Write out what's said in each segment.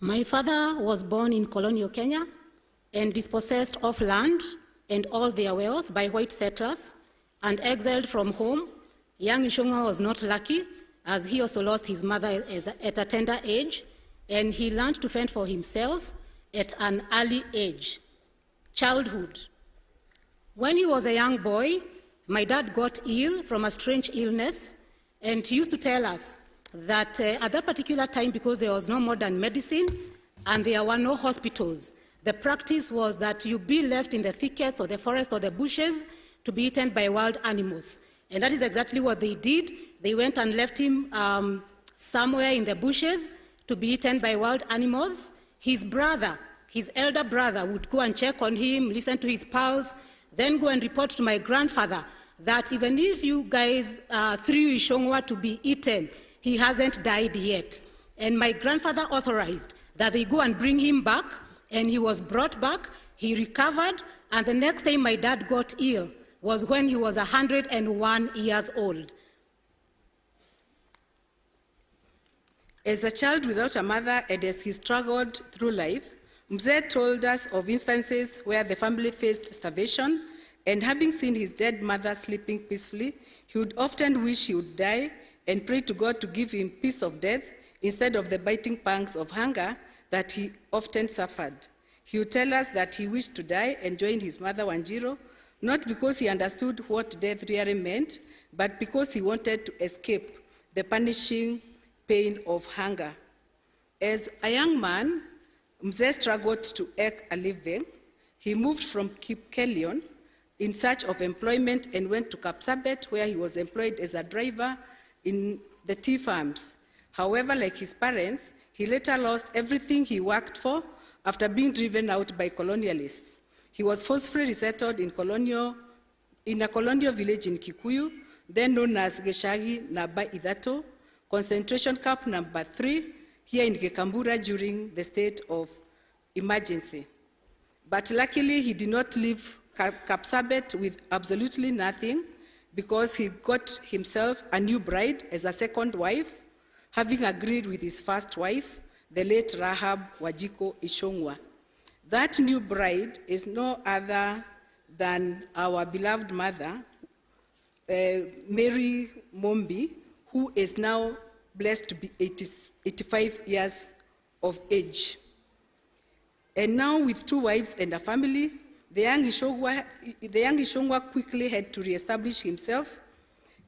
My father was born in colonial Kenya and dispossessed of land and all their wealth by white settlers and exiled from home. Young Ishongwa was not lucky, as he also lost his mother at a tender age, and he learned to fend for himself at an early age, childhood. When he was a young boy, my dad got ill from a strange illness, and he used to tell us that at that particular time, because there was no modern medicine and there were no hospitals, the practice was that you be left in the thickets or the forest or the bushes to be eaten by wild animals. And that is exactly what they did. They went and left him somewhere in the bushes to be eaten by wild animals. His brother, his elder brother, would go and check on him, listen to his pulse, then go and report to my grandfather that even if you guys threw Ishongwa to be eaten, he hasn't died yet. And my grandfather authorized that they go and bring him back, and he was brought back, he recovered, and the next time my dad got ill was when he was 101 years old. As a child without a mother and as he struggled through life, Mzee told us of instances where the family faced starvation, and having seen his dead mother sleeping peacefully, he would often wish he would die and pray to God to give him peace of death instead of the biting pangs of hunger that he often suffered. He would tell us that he wished to die and join his mother Wanjiro, not because he understood what death really meant, but because he wanted to escape the punishing pain of hunger. As a young man, Mzee struggled to eke a living. He moved from Kipkelion in search of employment and went to Kapsabet, where he was employed as a driver in the tea farms. However, like his parents, he later lost everything he worked for after being driven out by colonialists. He was forcefully resettled in a colonial village in Kikuyu, then known as Geshagi Naba Idato, concentration camp number 3, here in Kekambura during the state of emergency. But luckily, he did not leave Kapsabet with absolutely nothing, because he got himself a new bride as a second wife, having agreed with his first wife, the late Rahab Wajiko Ishongwa. That new bride is no other than our beloved mother, Mary Mombi, who is now blessed to be 85 years of age. And now with 2 wives and a family, the young Ishongwa quickly had to reestablish himself,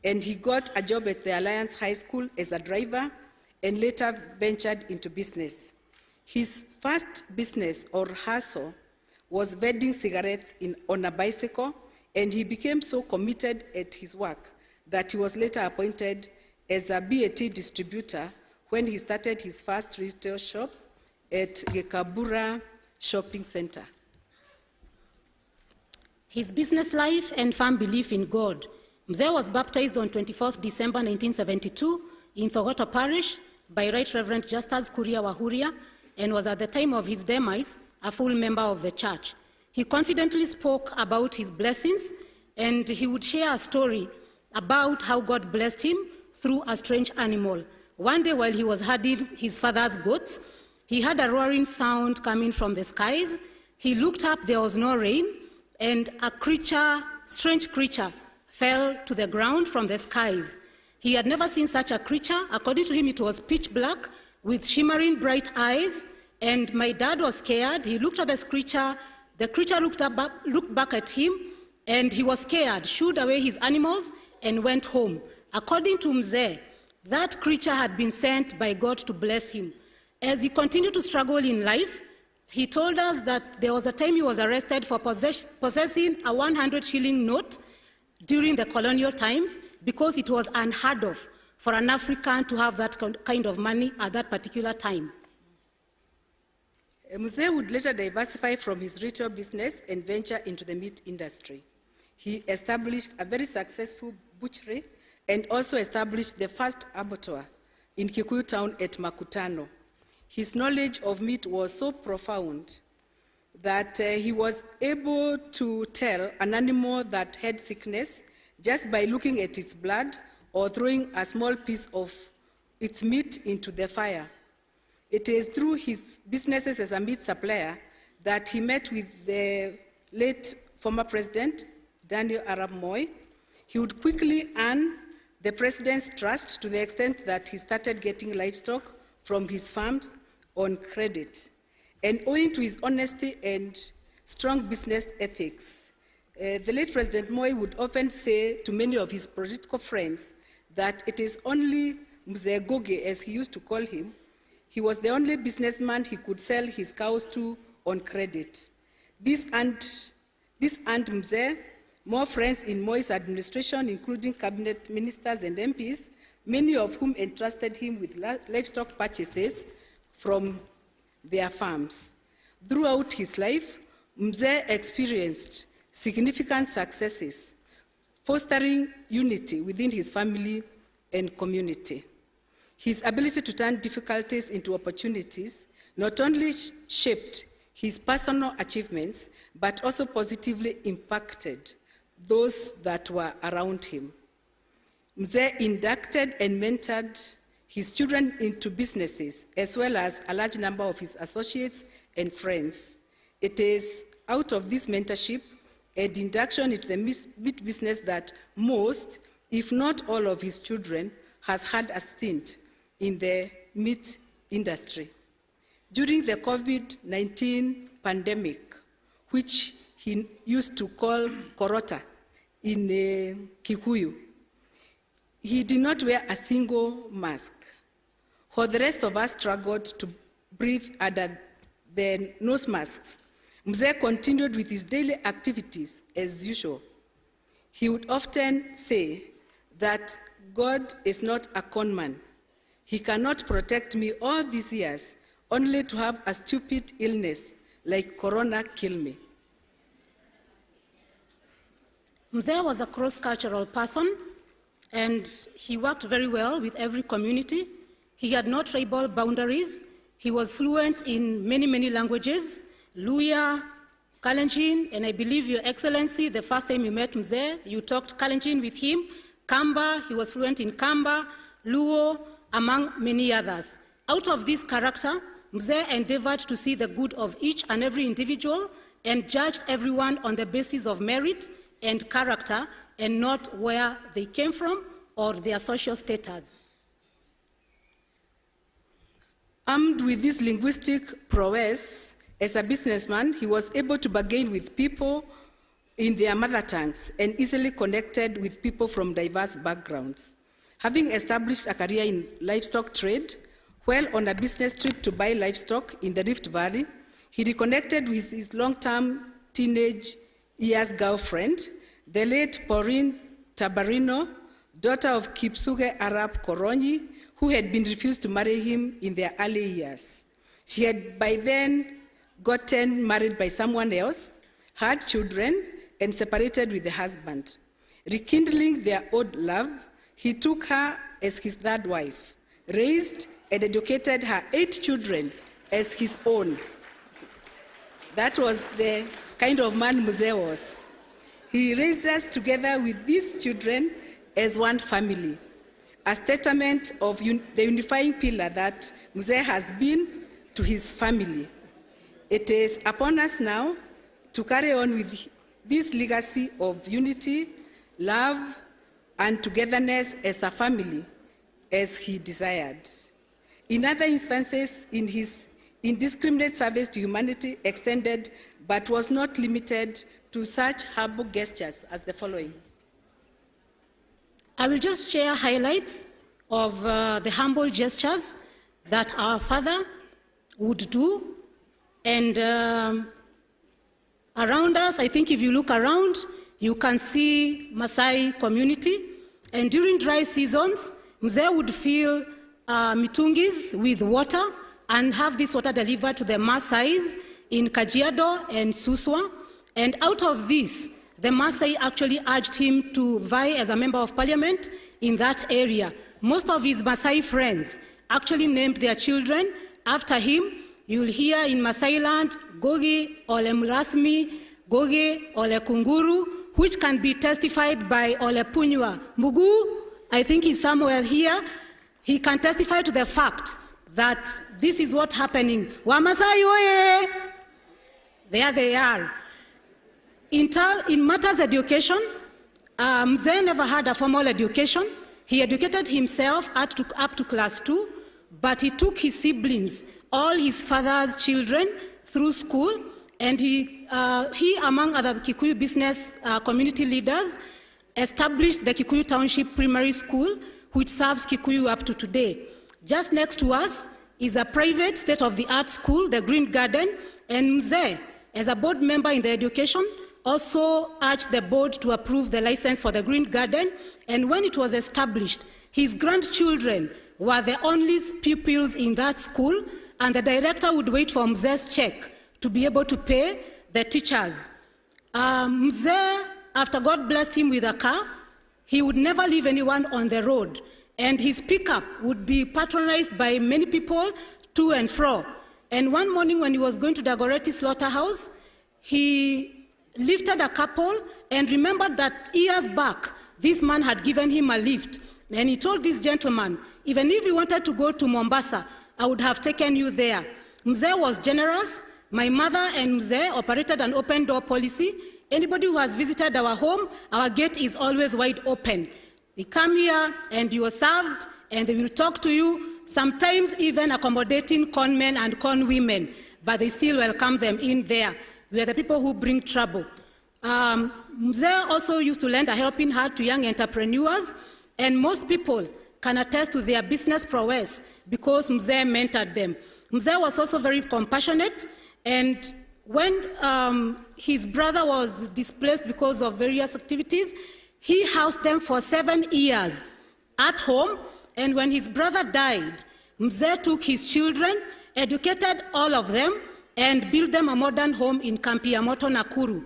and he got a job at the Alliance High School as a driver and later ventured into business. His first business or hustle was vending cigarettes on a bicycle, and he became so committed at his work that he was later appointed as a BAT distributor when he started his first retail shop at Gekabura Shopping Center. His business life and firm belief in God. Mzee was baptized on 24th December 1972 in Thogoto Parish by Right Reverend Justus Kuria Wahuria, and was at the time of his demise a full member of the church. He confidently spoke about his blessings, and he would share a story about how God blessed him through a strange animal. One day while he was herding his father's goats, he heard a roaring sound coming from the skies. He looked up, there was no rain, and a strange creature, fell to the ground from the skies. He had never seen such a creature. According to him, it was pitch black with shimmering bright eyes, and my dad was scared. He looked at this creature. The creature looked back at him, and he was scared, shooed away his animals, and went home. According to Mzee, that creature had been sent by God to bless him. As he continued to struggle in life, he told us that there was a time he was arrested for possessing a 100-shilling note during the colonial times, because it was unheard of for an African to have that kind of money at that particular time. Mzee would later diversify from his retail business and venture into the meat industry. He established a very successful butchery and also established the first abattoir in Kikuyu town at Makutano. His knowledge of meat was so profound that he was able to tell an animal that had sickness just by looking at its blood or throwing a small piece of its meat into the fire. It is through his businesses as a meat supplier that he met with the late former president, Daniel Arap Moi. He would quickly earn the president's trust to the extent that he started getting livestock from his farms on credit. And owing to his honesty and strong business ethics, the late President Moi would often say to many of his political friends that it is only Mzee Goge, as he used to call him, he was the only businessman he could sell his cows to on credit. This earned Mzee more friends in Moi's administration, including cabinet ministers and MPs, many of whom entrusted him with livestock purchases from their farms. Throughout his life, Mzee experienced significant successes, fostering unity within his family and community. His ability to turn difficulties into opportunities not only shaped his personal achievements, but also positively impacted those that were around him. Mzee inducted and mentored his children into businesses, as well as a large number of his associates and friends. It is out of this mentorship and induction into the meat business that most, if not all of his children, has had a stint in the meat industry. During the COVID-19 pandemic, which he used to call Korota in Kikuyu, he did not wear a single mask. While the rest of us struggled to breathe under the nose masks, Mzee continued with his daily activities as usual. He would often say that God is not a con man. He cannot protect me all these years only to have a stupid illness like corona kill me. Mzee was a cross-cultural person, and he worked very well with every community. He had no tribal boundaries. He was fluent in many, many languages: Luya, Kalenjin, and I believe, Your Excellency, the first time you met Mzee, you talked Kalenjin with him. Kamba, he was fluent in Kamba, Luo, among many others. Out of this character, Mzee endeavored to see the good of each and every individual and judged everyone on the basis of merit and character and not where they came from or their social status. Armed with this linguistic prowess, as a businessman, he was able to bargain with people in their mother tongues and easily connected with people from diverse backgrounds. Having established a career in livestock trade, while on a business trip to buy livestock in the Rift Valley, he reconnected with his long-term teenage years girlfriend, the late Pauline Tabarino, daughter of Kipsuge Arap Koronyi, who had been refused to marry him in their early years. She had by then gotten married by someone else, had children, and separated with the husband. Rekindling their old love, he took her as his third wife, raised and educated her 8 children as his own. That was the kind of man Mzee was. He raised us together with these children as one family, a testament of the unifying pillar that Mzee has been to his family. It is upon us now to carry on with this legacy of unity, love, and togetherness as a family, as he desired. In other instances, in his indiscriminate service to humanity extended but was not limited to such humble gestures as the following. I will just share highlights of the humble gestures that our father would do. And around us, I think if you look around, you can see Maasai community. And during dry seasons, Mzee would fill mitungis with water and have this water delivered to the Maasais in Kajiado and Suswa. And out of this, the Maasai actually urged him to vie as a member of parliament in that area. Most of his Maasai friends actually named their children after him. You'll hear in Maasai land, Gogi Ole Mrasmi, Gogi Ole Kunguru, which can be testified by Ole Punywa Mugu. I think he's somewhere here. He can testify to the fact that this is what's happening. Wamasai oye! There they are. In matters education, Mzee never had a formal education. He educated himself up to class 2, but he took his siblings, all his father's children, through school, and he among other Kikuyu business community leaders, established the Kikuyu Township Primary School, which serves Kikuyu up to today. Just next to us is a private state-of-the-art school, the Green Garden, and Mzee, as a board member in the education, also urged the board to approve the license for the Green Garden, and when it was established, his grandchildren were the only pupils in that school, and the director would wait for Mzee's check to be able to pay the teachers. Mzee, after God blessed him with a car, he would never leave anyone on the road, and his pickup would be patronized by many people to and fro. And one morning when he was going to Dagoretti slaughterhouse, he lifted a couple and remembered that years back, this man had given him a lift. And he told this gentleman, even if you wanted to go to Mombasa, I would have taken you there. Mzee was generous. My mother and Mzee operated an open door policy. Anybody who has visited our home, our gate is always wide open. They come here and you are served and they will talk to you, sometimes even accommodating con men and con women, but they still welcome them in there. We are the people who bring trouble. Mzee also used to lend a helping hand to young entrepreneurs, and most people can attest to their business prowess because Mzee mentored them. Mzee was also very compassionate, and when his brother was displaced because of various activities, he housed them for 7 years at home, and when his brother died, Mzee took his children, educated all of them, and built them a modern home in Kampiamoto, Nakuru.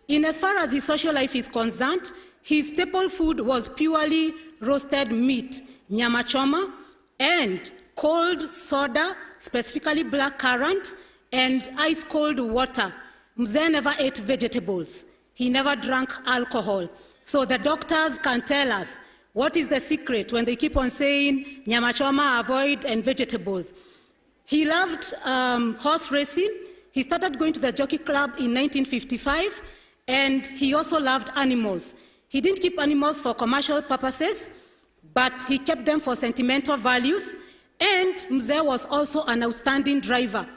In as far as his social life is concerned, his staple food was purely roasted meat, nyama choma, and cold soda, specifically black currant, and ice-cold water. Mzee never ate vegetables. He never drank alcohol. So the doctors can tell us what is the secret when they keep on saying nyama choma, avoid, and vegetables. He loved horse racing. He started going to the jockey club in 1955, and he also loved animals. He didn't keep animals for commercial purposes, but he kept them for sentimental values, and Mzee was also an outstanding driver.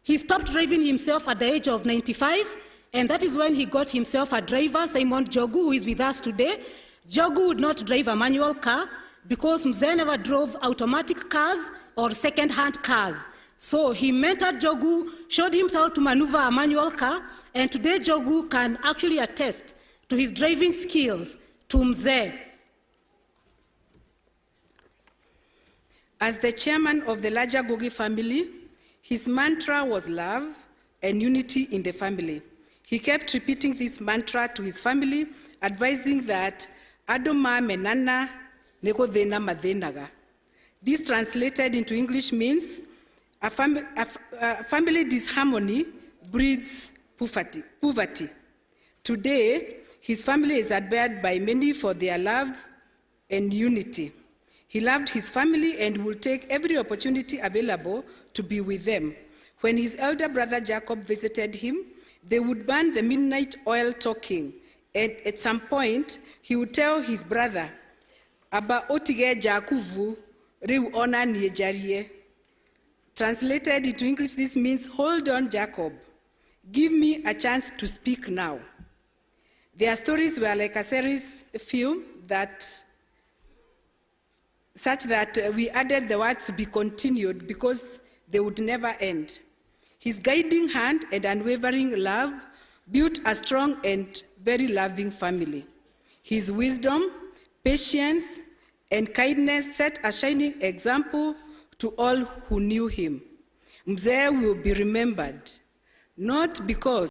He stopped driving himself at the age of 95, and that is when he got himself a driver, Simon Jogu, who is with us today. Jogu would not drive a manual car because Mzee never drove automatic cars or second-hand cars. So he mentored Jogu, showed him how to maneuver a manual car, and today Jogu can actually attest to his driving skills to Mzee. As the chairman of the larger Ngugi family, his mantra was love and unity in the family. He kept repeating this mantra to his family, advising that Adoma menana neko dhena madhenaga. This translated into English means a family disharmony breeds poverty. Today, his family is admired by many for their love and unity. He loved his family and will take every opportunity available to be with them. When his elder brother Jacob visited him, they would burn the midnight oil talking, and at some point, he would tell his brother, Aba otige Jakuvu, riu ona niejarie. Translated into English, this means, hold on, Jacob. Give me a chance to speak now. Their stories were like a series film such that we added the words to be continued because they would never end. His guiding hand and unwavering love built a strong and very loving family. His wisdom, patience, and kindness set a shining example to all who knew him. Mzee will be remembered, not because